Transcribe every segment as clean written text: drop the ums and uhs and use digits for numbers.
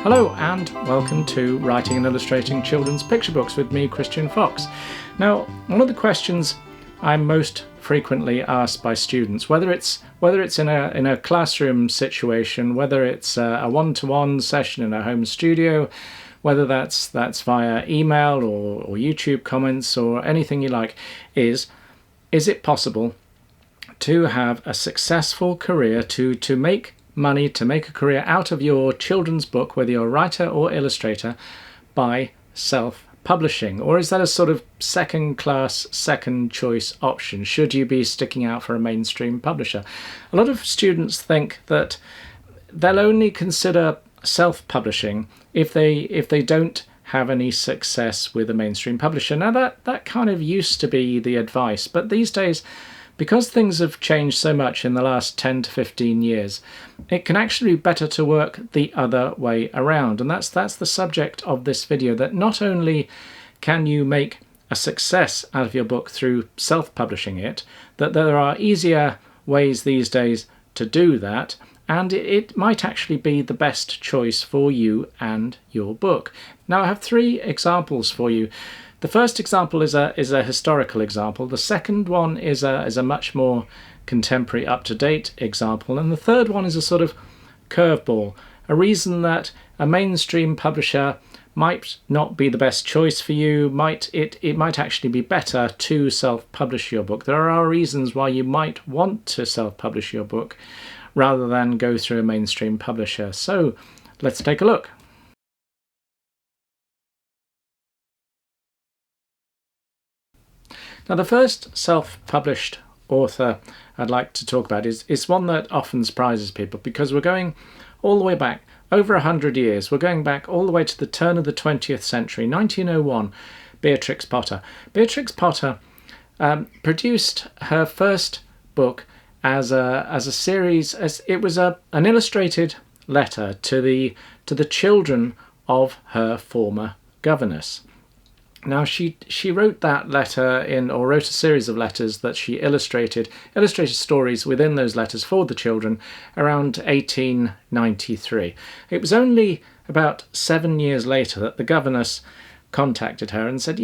Hello and welcome to Writing and Illustrating Children's Picture Books with me, Christian Fox. Now, one of the questions I'm most frequently asked by students, whether it's in a classroom situation, whether it's a one-to-one session in a home studio, whether that's via email or YouTube comments or anything you like, is it possible to have a successful career, to make money, to make a career out of your children's book, whether you're a writer or illustrator, by self-publishing? Or is that a sort of second-class, second-choice option? Should you be sticking out for a mainstream publisher? A lot of students think that they'll only consider self-publishing if they don't have any success with a mainstream publisher. Now that kind of used to be the advice, but these days, because things have changed so much in the last 10 to 15 years, it can actually be better to work the other way around. And that's the subject of this video, that not only can you make a success out of your book through self-publishing it, that there are easier ways these days to do that, and it might actually be the best choice for you and your book. Now, I have three examples for you. The first example is a historical example. The second one is a much more contemporary, up-to-date example. And the third one is a sort of curveball, a reason that a mainstream publisher might not be the best choice for you. It might actually be better to self-publish your book. There are reasons why you might want to self-publish your book rather than go through a mainstream publisher. So let's take a look. Now, the first self-published author I'd like to talk about is one that often surprises people, because we're going all the way back, over 100 years. We're going back all the way to the turn of the 20th century, 1901, Beatrix Potter. Beatrix Potter produced her first book as a series. It was an illustrated letter to the children of her former governess. Now, she wrote that letter wrote a series of letters that she illustrated stories within those letters for the children around 1893. It was only about 7 years later that the governess contacted her and said,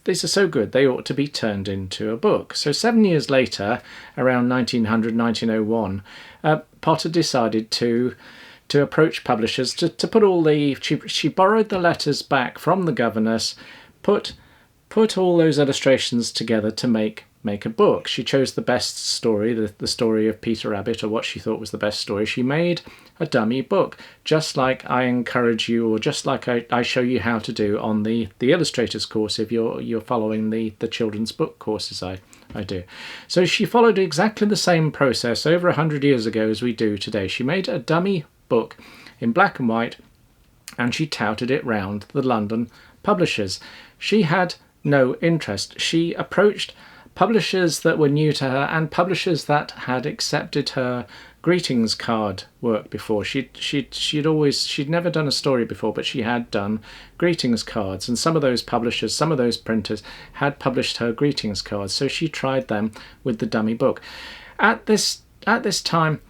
these are so good, they ought to be turned into a book. So 7 years later, around 1901, Potter decided to approach publishers to put all she borrowed the letters back from the governess, put all those illustrations together to make a book. She chose the best story, the story of Peter Rabbit, or what she thought was the best story. She made a dummy book, just like I encourage you, or just like I show you how to do on the illustrators course if you're following the children's book courses I do. So she followed exactly the same process over 100 years ago as we do today. She made a dummy book in black and white, and she touted it round the London publishers. She had no interest. She approached publishers that were new to her and publishers that had accepted her greetings card work before. She'd never done a story before, but she had done greetings cards, and some of those publishers, some of those printers had published her greetings cards, so she tried them with the dummy book. At this time,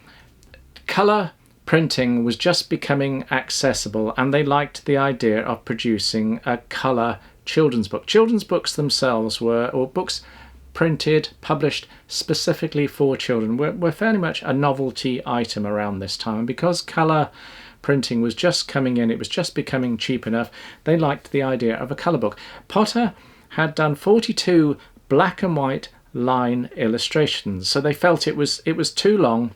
colour printing was just becoming accessible, and they liked the idea of producing a colour children's book. Children's books themselves books printed, published specifically for children, were fairly much a novelty item around this time. And because colour printing was just coming in, it was just becoming cheap enough, they liked the idea of a colour book. Potter had done 42 black and white line illustrations, so they felt it was too long.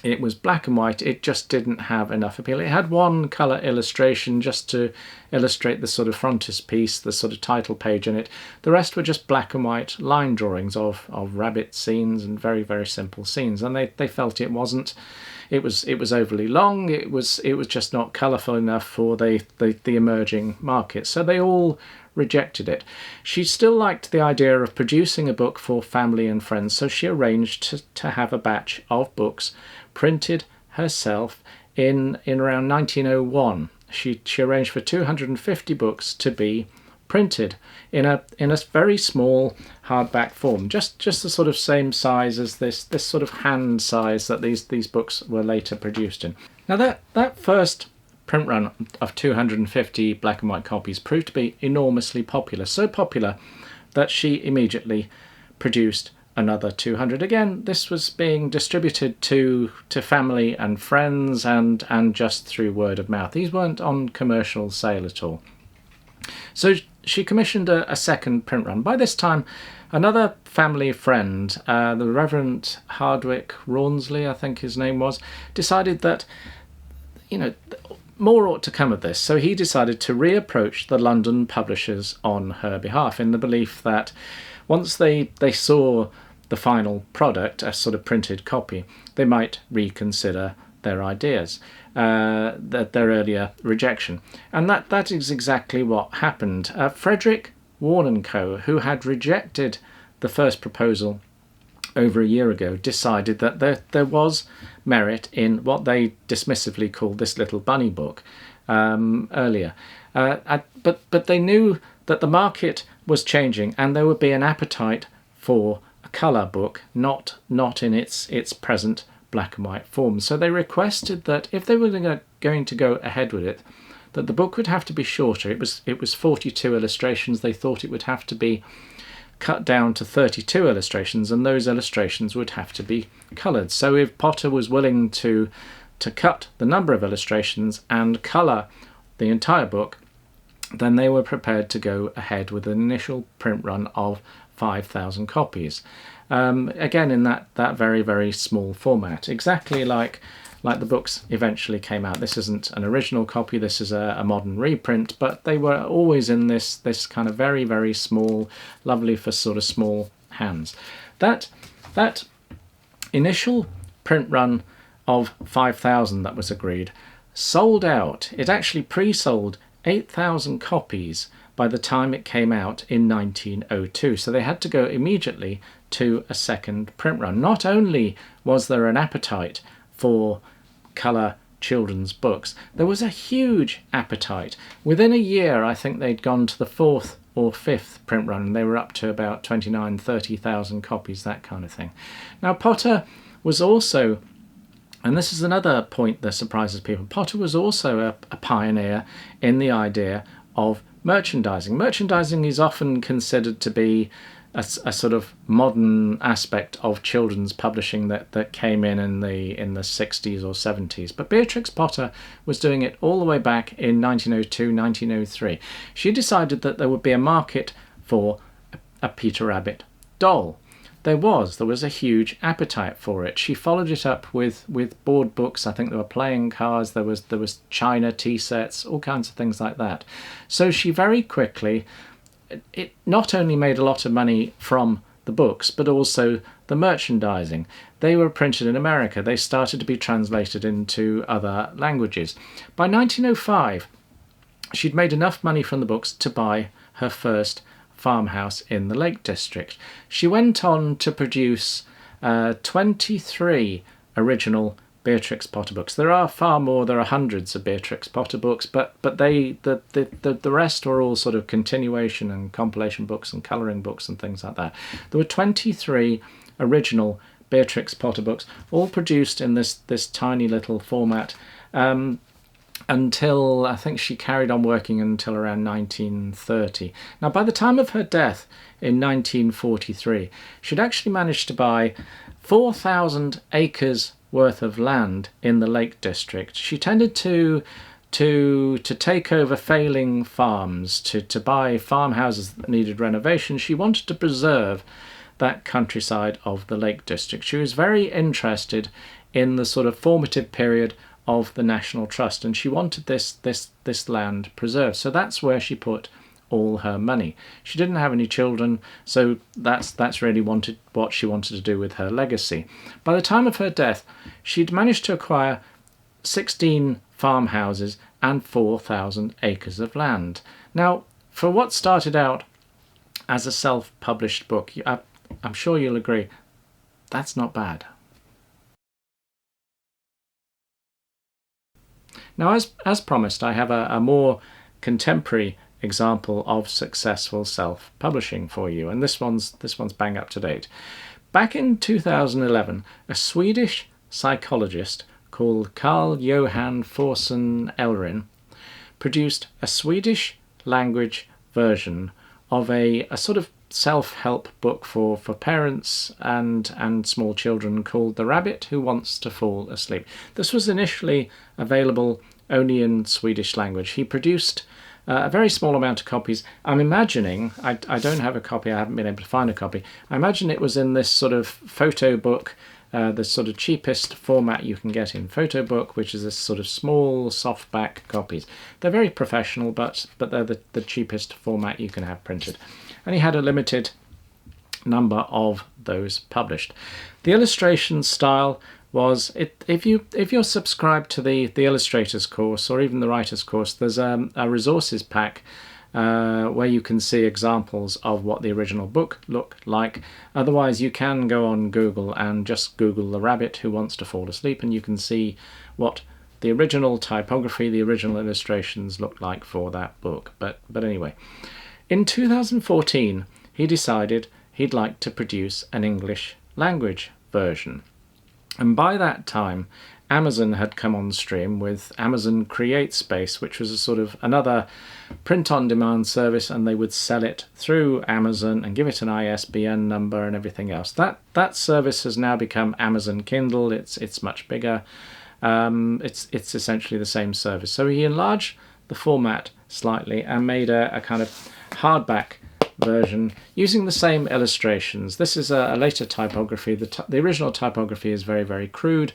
It was black and white, it just didn't have enough appeal. It had one colour illustration just to illustrate the sort of frontispiece, the sort of title page in it. The rest were just black and white line drawings of rabbit scenes and very, very simple scenes. And they felt it was overly long, it was just not colourful enough for the emerging market. So they all rejected it. She still liked the idea of producing a book for family and friends, so she arranged to have a batch of books printed herself in around 1901. She arranged for 250 books to be printed in a very small hardback form, just the sort of same size as this sort of hand size that these books were later produced in. Now that first print run of 250 black and white copies proved to be enormously popular, so popular that she immediately produced another 200. Again, this was being distributed to family and friends and just through word of mouth. These weren't on commercial sale at all. So she commissioned a second print run. By this time, another family friend, the Reverend Hardwick Rawnsley, I think his name was, decided that, more ought to come of this. So he decided to reapproach the London publishers on her behalf, in the belief that once they saw the final product, a sort of printed copy, they might reconsider their ideas, their earlier rejection. And that is exactly what happened. Frederick Warne & Co., who had rejected the first proposal over a year ago, decided that there was merit in what they dismissively called this little bunny book earlier. But they knew that the market was changing and there would be an appetite for a colour book, not in its present black and white form. So they requested that if they were going to go ahead with it, that the book would have to be shorter. It was 42 illustrations. They thought it would have to be cut down to 32 illustrations, and those illustrations would have to be coloured. So if Potter was willing to cut the number of illustrations and colour the entire book, then they were prepared to go ahead with an initial print run of 5,000 copies. Again, in that very, very small format, exactly like the books eventually came out. This isn't an original copy, this is a modern reprint, but they were always in this kind of very, very small, lovely for sort of small hands. That initial print run of 5,000 that was agreed sold out. It actually pre-sold 8,000 copies by the time it came out in 1902. So they had to go immediately to a second print run. Not only was there an appetite for colour children's books, there was a huge appetite. Within a year, I think they'd gone to the fourth or fifth print run, and they were up to about 29,000, 30,000 copies, that kind of thing. Now, Potter was also, and this is another point that surprises people, Potter was also a pioneer in the idea of merchandising. Merchandising is often considered to be a sort of modern aspect of children's publishing that came in the 60s or 70s. But Beatrix Potter was doing it all the way back in 1902, 1903. She decided that there would be a market for a Peter Rabbit doll. There was a huge appetite for it. She followed it up with board books. I think there were playing cards, there was china tea sets, all kinds of things like that. So she very quickly, it not only made a lot of money from the books, but also the merchandising. They were printed in America. They started to be translated into other languages. By 1905, she'd made enough money from the books to buy her first farmhouse in the Lake District. She went on to produce 23 original Beatrix Potter books. There are far more. There are hundreds of Beatrix Potter books, but the rest are all sort of continuation and compilation books and colouring books and things like that. There were 23 original Beatrix Potter books, all produced in this tiny little format, until I think she carried on working until around 1930. Now, by the time of her death in 1943, she'd actually managed to buy 4,000 acres worth of land in the Lake District. She tended to take over failing farms, to buy farmhouses that needed renovation. She wanted to preserve that countryside of the Lake District. She was very interested in the sort of formative period of the National Trust, and she wanted this land preserved. So that's where she put all her money. She didn't have any children, so that's really what she wanted to do with her legacy. By the time of her death, she'd managed to acquire 16 farmhouses and 4,000 acres of land. Now, for what started out as a self-published book, I'm sure you'll agree, that's not bad. Now, as promised, I have a more contemporary example of successful self-publishing for you, and this one's bang up to date. Back in 2011, a Swedish psychologist called Carl Johan Forsen Elrin produced a Swedish language version of a sort of self-help book for parents and small children called The Rabbit Who Wants to Fall Asleep. This was initially available only in Swedish language. He produced a very small amount of copies. I'm imagining, I don't have a copy, I haven't been able to find a copy. I imagine it was in this sort of photo book, the sort of cheapest format you can get in photo book, which is this sort of small softback copies. They're very professional, but they're the cheapest format you can have printed. And he had a limited number of those published. The illustration style was, if you're subscribed to the illustrators course or even the writers course, there's a resources pack where you can see examples of what the original book looked like. Otherwise, you can go on Google and just Google The Rabbit Who Wants to Fall Asleep, and you can see what the original typography, the original illustrations looked like for that book. But anyway, in 2014, he decided he'd like to produce an English language version. And by that time, Amazon had come on stream with Amazon CreateSpace, which was a sort of another print-on-demand service, and they would sell it through Amazon and give it an ISBN number and everything else. That service has now become Amazon Kindle. It's much bigger. It's essentially the same service. So he enlarged the format slightly and made a kind of hardback version using the same illustrations. This is a later typography. The original typography is very, very crude,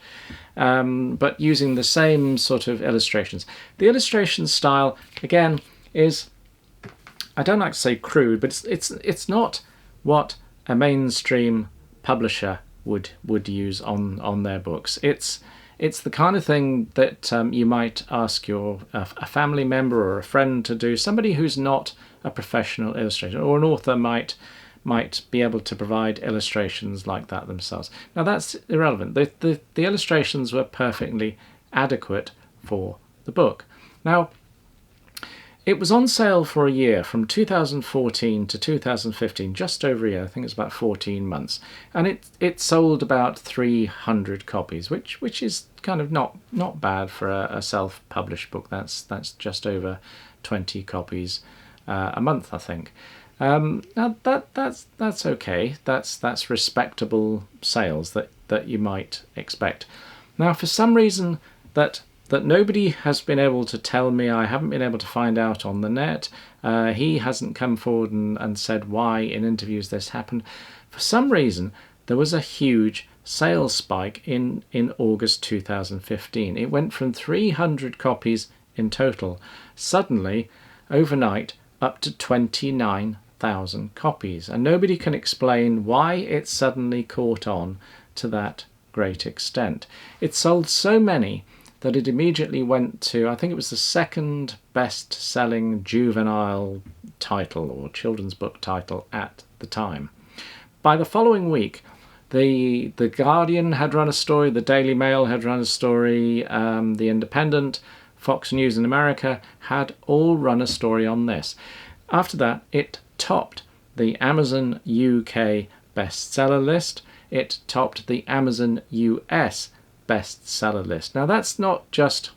but using the same sort of illustrations. The illustration style, again, is, I don't like to say crude, but it's not what a mainstream publisher would use on their books. It's the kind of thing that you might ask a family member or a friend to do, somebody who's not a professional illustrator, or an author might be able to provide illustrations like that themselves. Now that's irrelevant. The illustrations were perfectly adequate for the book. Now, it was on sale for a year, from 2014 to 2015, just over a year. I think it's about 14 months, and it sold about 300 copies, which is kind of not bad for a self-published book. That's just over 20 copies a month, I think. Now that's okay. That's respectable sales that you might expect. Now, for some reason that nobody has been able to tell me, I haven't been able to find out on the net. He hasn't come forward and said why in interviews this happened. For some reason, there was a huge sales spike in August 2015. It went from 300 copies in total, suddenly, overnight, up to 29,000 copies. And nobody can explain why it suddenly caught on to that great extent. It sold so many that it immediately went to, I think it was the second best-selling juvenile title or children's book title at the time. By the following week, the Guardian had run a story, the Daily Mail had run a story, the Independent, Fox News in America had all run a story on this. After that, it topped the Amazon UK bestseller list. It topped the Amazon US bestseller list. Now, that's not just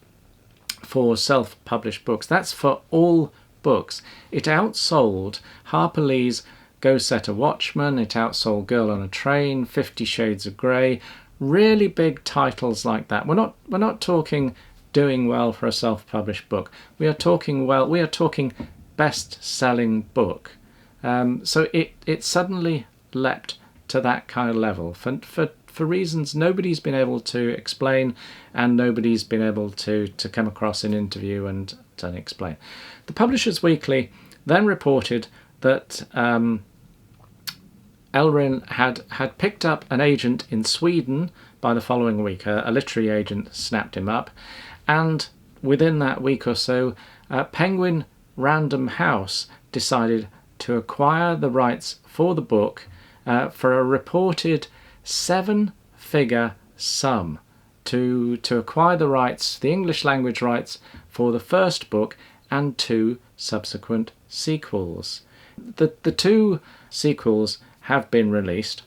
for self-published books. That's for all books. It outsold Harper Lee's Go Set a Watchman. It outsold Girl on a Train, 50 Shades of Grey. Really big titles like that. We're not talking doing well for a self-published book. We are talking best-selling book. So it suddenly leapt to that kind of level for reasons nobody's been able to explain, and nobody's been able to come across in interview and explain. The Publishers Weekly then reported that Elrin had picked up an agent in Sweden by the following week. A literary agent snapped him up, and within that week or so, Penguin Random House decided to acquire the rights for the book for a reported 7-figure sum to acquire the rights, the English language rights, for the first book and 2 subsequent sequels. The 2 sequels have been released,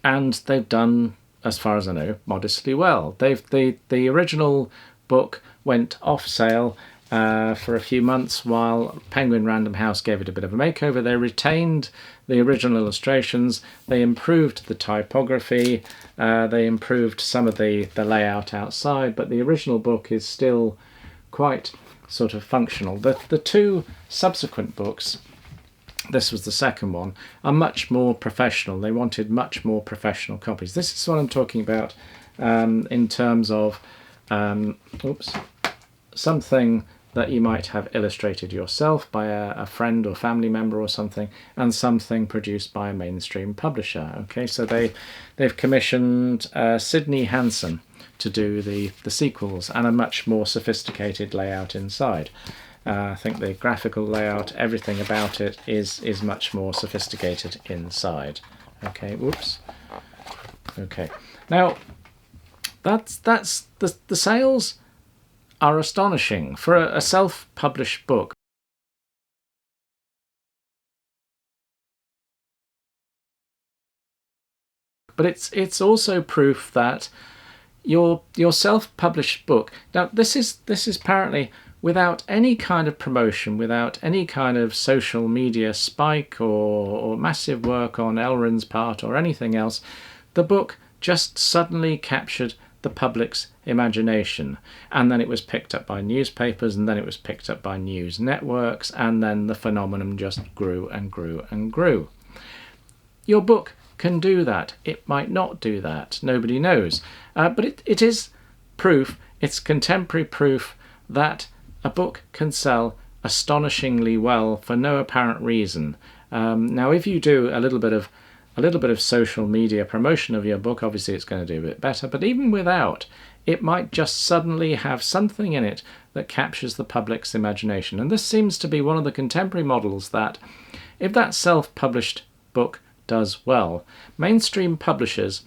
and they've done as far as I know, modestly well. The original book went off sale for a few months while Penguin Random House gave it a bit of a makeover. They retained the original illustrations, they improved the typography, they improved some of the layout outside, but the original book is still quite sort of functional. The two subsequent books, this was the second one, are much more professional. They wanted much more professional copies. This is what I'm talking about in terms of something that you might have illustrated yourself by a friend or family member or something, and something produced by a mainstream publisher. Okay, so they've commissioned Sydney Hanson to do the sequels, and a much more sophisticated layout inside. I think the graphical layout, everything about it is much more sophisticated inside. Okay, whoops. Okay, now that's the sales are astonishing for a self-published book. But it's also proof that your self-published book. Now this is apparently without any kind of promotion, without any kind of social media spike or massive work on Elrond's part or anything else. The book just suddenly captured the public's imagination, and then it was picked up by newspapers, and then it was picked up by news networks, and then the phenomenon just grew and grew and grew. Your book can do that. It might not do that. Nobody knows. But it is proof, it's contemporary proof, that a book can sell astonishingly well for no apparent reason. Now, if you do a little bit of social media promotion of your book, obviously it's going to do a bit better. But even without, it might just suddenly have something in it that captures the public's imagination. And this seems to be one of the contemporary models, that if that self-published book does well, mainstream publishers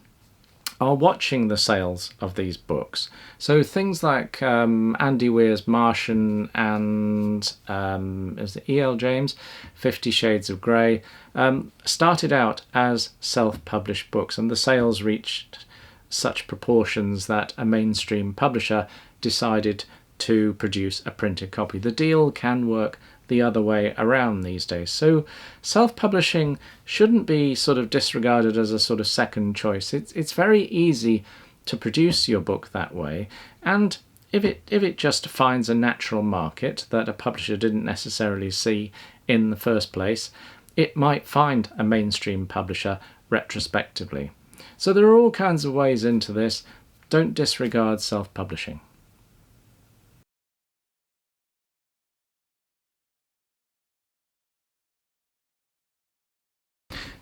are watching the sales of these books. So things like Andy Weir's Martian and is it E.L. James, 50 Shades of Grey, started out as self-published books, and the sales reached such proportions that a mainstream publisher decided to produce a printed copy. The deal can work the other way around these days. So self-publishing shouldn't be sort of disregarded as a sort of second choice. It's very easy to produce your book that way, and if it just finds a natural market that a publisher didn't necessarily see in the first place, it might find a mainstream publisher retrospectively. So there are all kinds of ways into this. Don't disregard self-publishing.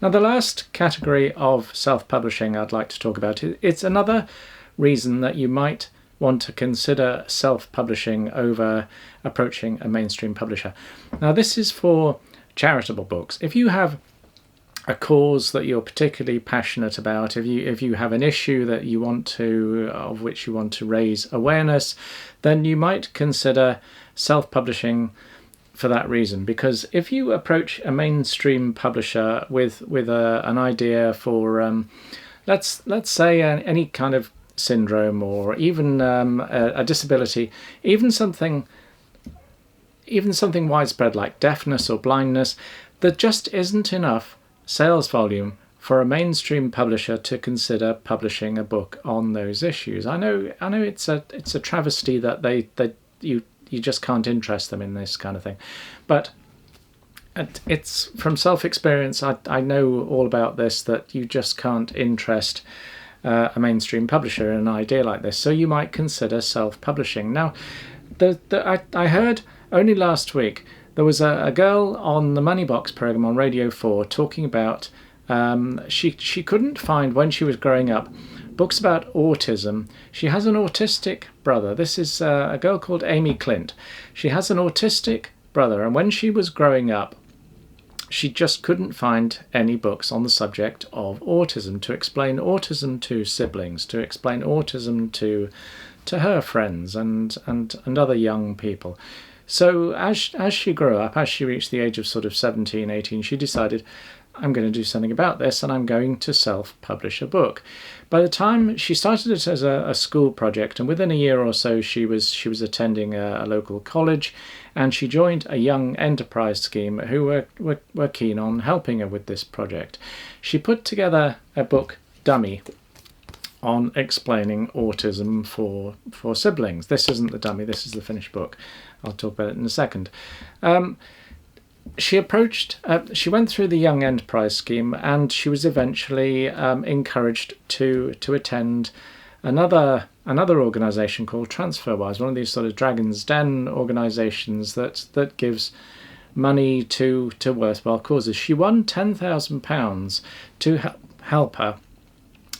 Now, the last category of self-publishing I'd like to talk about, it's another reason that you might want to consider self-publishing over approaching a mainstream publisher. Now, this is for charitable books. If you have a cause that you're particularly passionate about, if you have an issue that of which you want to raise awareness, then you might consider self-publishing for that reason. Because if you approach a mainstream publisher with an idea for let's say any kind of syndrome, or even a disability, even something widespread like deafness or blindness, there just isn't enough sales volume for a mainstream publisher to consider publishing a book on those issues. I know it's a travesty that you just can't interest them in this kind of thing. But it's from self-experience, I know all about this, that you just can't interest a mainstream publisher in an idea like this. So you might consider self-publishing. Now, I heard only last week, there was a girl on the Money Box program on Radio 4 talking about she couldn't find, when she was growing up, books about autism. She has an autistic brother. This is a girl called Amy Clint. She has an autistic brother, and when she was growing up, she just couldn't find any books on the subject of autism, to explain autism to siblings, to explain autism to her friends and other young people. So as she grew up, as she reached the age of sort of 17, 18, she decided, I'm going to do something about this, and I'm going to self-publish a book. By the time she started it as a school project, and within a year or so she was attending a local college, and she joined a young enterprise scheme who were keen on helping her with this project. She put together a book dummy on explaining autism for siblings. This isn't the dummy, this is the finished book. I'll talk about it in a second. She went through the Young Enterprise Scheme, and she was eventually encouraged to attend another organisation called TransferWise, one of these sort of Dragon's Den organisations that gives money to worthwhile causes. She won £10,000 to help her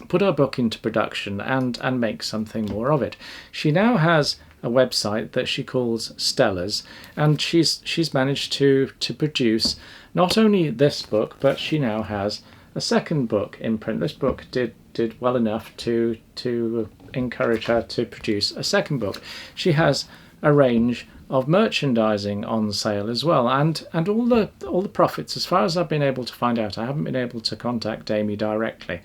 put her book into production and make something more of it. She now has a website that she calls Stellas, and she's managed to produce not only this book, but she now has a second book in print. This book did well enough to encourage her to produce a second book. She has a range of merchandising on sale as well, and all the profits, as far as I've been able to find out, I haven't been able to contact Amy directly,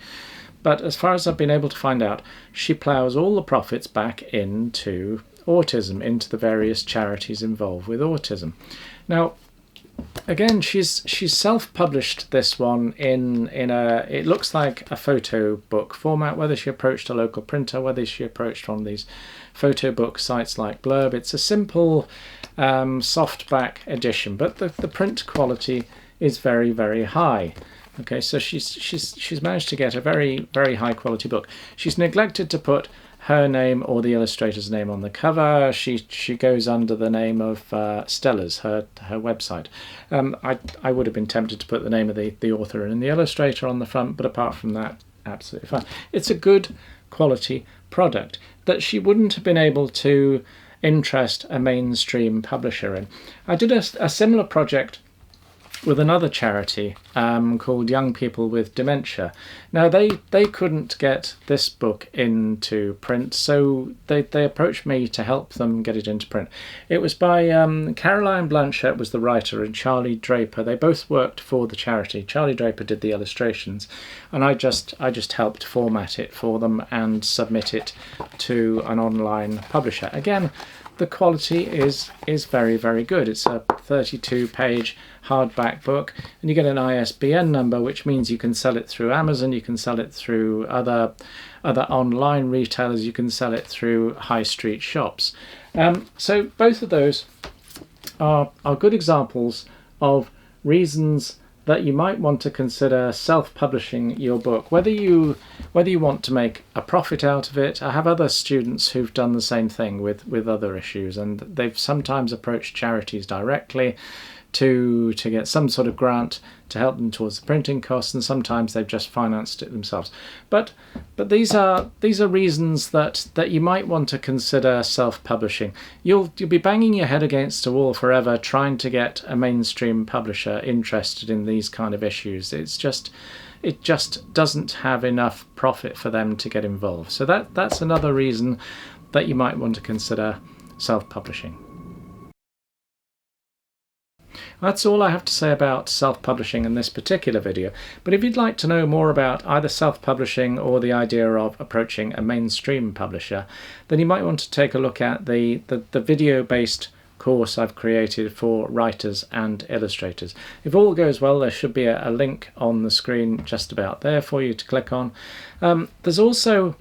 but as far as I've been able to find out, she ploughs all the profits back into autism, into the various charities involved with autism. Now, again, she's self-published this one in it looks like a photo book format. Whether she approached a local printer, whether she approached one of these photo book sites like Blurb, it's a simple softback edition, but the print quality is very, very high. Okay, so she's managed to get a very, very high quality book. She's neglected to put her name or the illustrator's name on the cover. She goes under the name of Stellas, her website. I would have been tempted to put the name of the author and the illustrator on the front, but apart from that, absolutely fine. It's a good quality product that she wouldn't have been able to interest a mainstream publisher in. I did a similar project with another charity called Young People with Dementia. Now they couldn't get this book into print, so they approached me to help them get it into print. It was by Caroline Blanchett was the writer, and Charlie Draper. They both worked for the charity. Charlie Draper did the illustrations, and I just helped format it for them and submit it to an online publisher. Again, the quality is very, very good. It's a 32-page hardback book, and you get an ISBN number, which means you can sell it through Amazon, you can sell it through other online retailers, you can sell it through high street shops. So both of those are good examples of reasons that you might want to consider self-publishing your book, whether you want to make a profit out of it. I have other students who've done the same thing with other issues, and they've sometimes approached charities directly to get some sort of grant to help them towards the printing costs, and sometimes they've just financed it themselves. But these are reasons that you might want to consider self-publishing. You'll be banging your head against a wall forever trying to get a mainstream publisher interested in these kind of issues. It just doesn't have enough profit for them to get involved. So that's another reason that you might want to consider self-publishing. That's all I have to say about self-publishing in this particular video, but if you'd like to know more about either self-publishing or the idea of approaching a mainstream publisher, then you might want to take a look at the video-based course I've created for writers and illustrators. If all goes well, there should be a link on the screen just about there for you to click on. There's also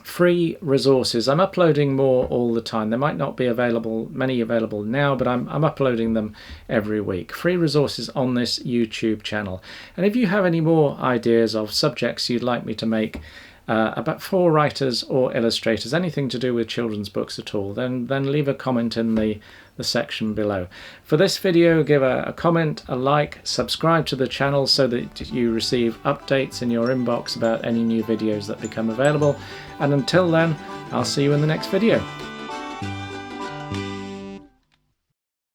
free resources. I'm uploading more all the time. There might not be many available now, but I'm uploading them every week. Free resources on this YouTube channel. And if you have any more ideas of subjects you'd like me to make about for writers or illustrators, anything to do with children's books at all, then leave a comment in the section below. For this video, give a comment, a like, subscribe to the channel so that you receive updates in your inbox about any new videos that become available. And until then, I'll see you in the next video.